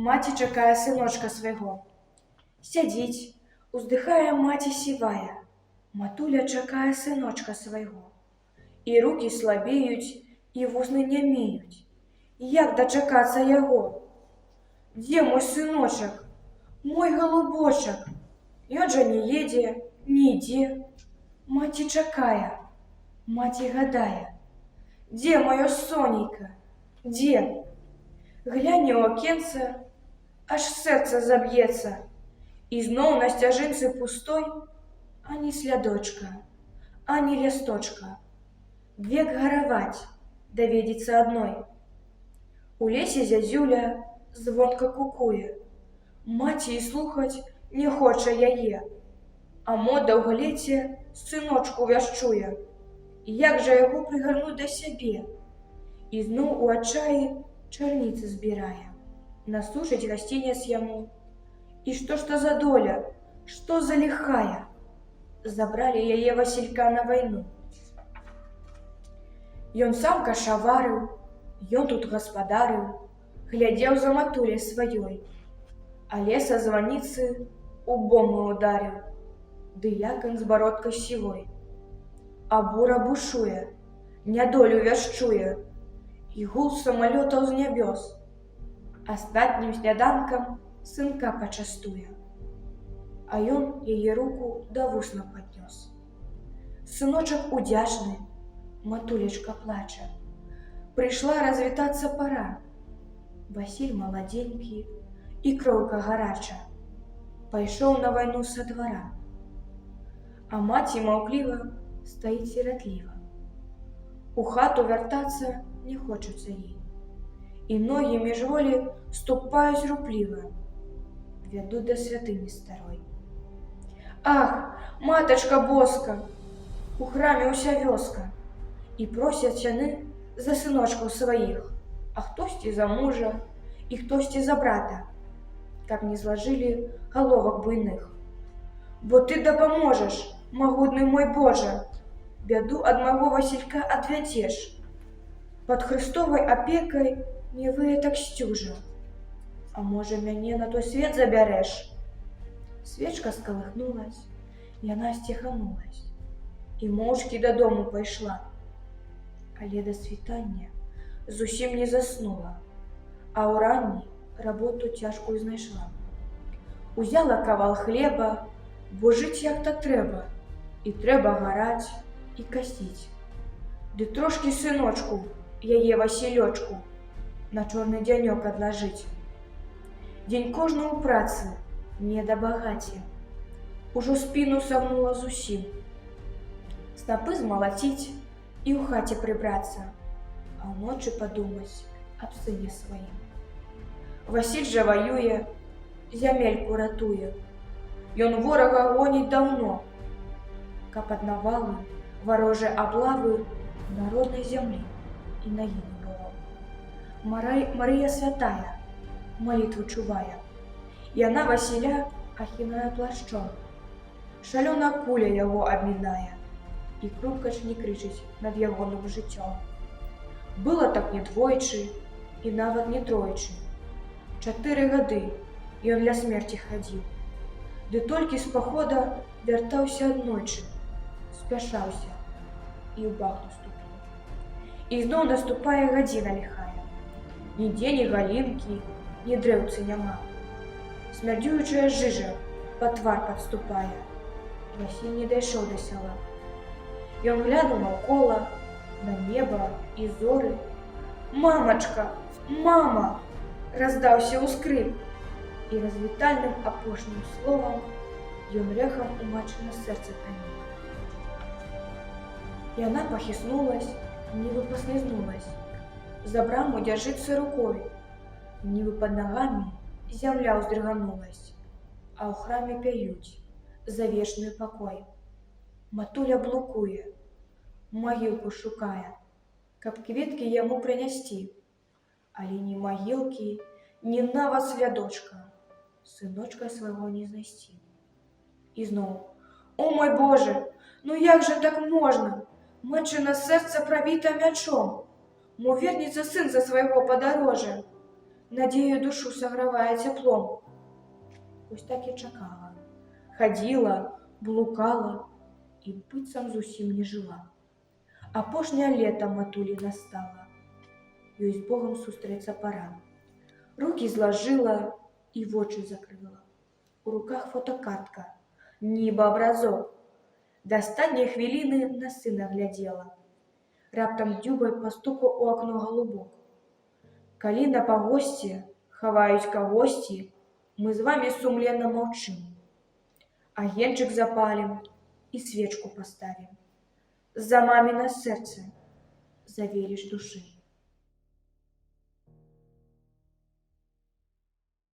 Маці чакае сыночка свайго. Сядзіць, уздыхае маці сівая. Матуля чакае сыночка свайго. І рукі слабеюць, і вусны нямеюць. Як дачакацца яго? Дзе мой сыночак? Мой голубочак? Ён жа не едзе, не ідзе. Маці чакае, маці гадае. Дзе маё сонейка? Дзе? Гляне ў акенца, аж сэрца заб'ецца. І зноў на сцяжынцы пустой ані слядочка, ані лясточка. Век гараваць даведзецца адной. У лесе зязюля звонка кукуе. Маці і слухаць не хоча яе. А мо даўгалецце сыночку вяшчуе. Як жа яго прыгарнуць да сябе? І зноў у адчаі чарніцы збірае. Насушыць гасцінец яму. І што ж то за доля, што за ліхая? Забралі яе Васілька на вайну. Ён сам кашаварыў, ён тут гаспадарыў, глядзеў за матуляй сваёй. Але са званіцы у бомбу ударыў, дыякан з бародкай сівой. А бура бушуе, нядолю вяшчуе, і гул самалётаў з нябёс. Астатнім сняданкам сынка пачастуе. А ён яе руку да вуснаў паднёс. Сыночак удзячны, матулечка плача. Прыйшла развітацца пара. Васіль маладзенькі і кроўка гарача. Пайшоў на вайну са двара. А маці маўкліва стаіць сіратліва. У хату вяртацца не хочацца ей. І ногі міжволі ступаюць рупліва. Вядуць да святыні старой. Ах, матачка боска! У храме ўся вёска. І просяць яны за сыночкаў сваіх, а хтосьці за мужа і хтосьці за брата, каб не злажылі галовак буйных. Бо ты дапаможаш, магутны мой Божа, бяду ад майго Васілька адвядзеш. Пад Хрыстовай апекай не выетак сцюжа. А можа, мяне на той свет забярэш? Свечка скалыхнулась, яна сціханулась і моўчкі дадому пайшла. Але да світання зусім не заснула, а ўранні работу цяжкую знайшла. Узяла кавал хлеба, бо жыць як-то трэба, і трэба гараць і касіць. Ды трошкі сыночку, яе Васілёчку, на чорны дзянёк адлажыць. Дзень кожны ў працы, не да багаці. Ужо спіну сагнула зусім. Снапы змалаціць і ў хаце прыбрацца, а ўночы падумаць аб сыне сваім. Васіль жа ваюе, зямельку ратуе. Ён ворага гоніць даўно, каб ад навалы варожай аблавы народнай зямлі і нагі не было. Марыя святая малітву чувае. Яна Васіля ахінае плашчом. Шалёна куля яго абмінае, і крупкач не крычыць над ягоным жыццём. Было так не двойчы і нават не тройчы. 4 гады ён ля смерці хадзіў. Ды толькі з пахода вяртаўся аднойчы, спяшаўся і ў бахту ступіў. І зноў наступае гадзіна ліхая. Нідзе ні галінкі, ні дрэўцы няма. Смярдзюючая жыжа пад твар падступае. Васіль не дайшоў да сяла. Ён глянуў наўкола, на неба і зоры. «Мамачка! Мама!» раздаўся ўскрык, і развітальным апошнім словам ён рэхам у матчына сэрца пранік. Яна пахіснулась, нібы паслізнулась, за браму дзяржыцца рукой, нібы пад нагамі зямля ўздрыганулась, а ў храме пяюць за вечны пакой. Матуля блукуе, магілку шукае, каб кветкі яму прынясці, але ні магілкі, ні нават слядочка сыночка свайго не знайсці. І зноў: «О мой Боже, ну як жа так можна? Матчына сэрца прабіта мячом, мо вернецца сын за свайго падарожжа. надею душу сагравае цяплом. Вось так і чакала, хадзіла, блукала і быццам зусім не жыла. Апошняе лета матулі настала, ёй з Богам сустрэцца пара. Рукі злажыла і вочы закрыла. У руках фотокартка, нібы абразок. Да астатняй хвіліны на сына глядзела. Раптам дзюбай пастукаў у акно галубок. Калі на пагосце хаваюць кагосьці, мы з вамі сумленна маўчым. Агеньчык запалім і свечку паставім. За маміна сэрца, за веліч душы.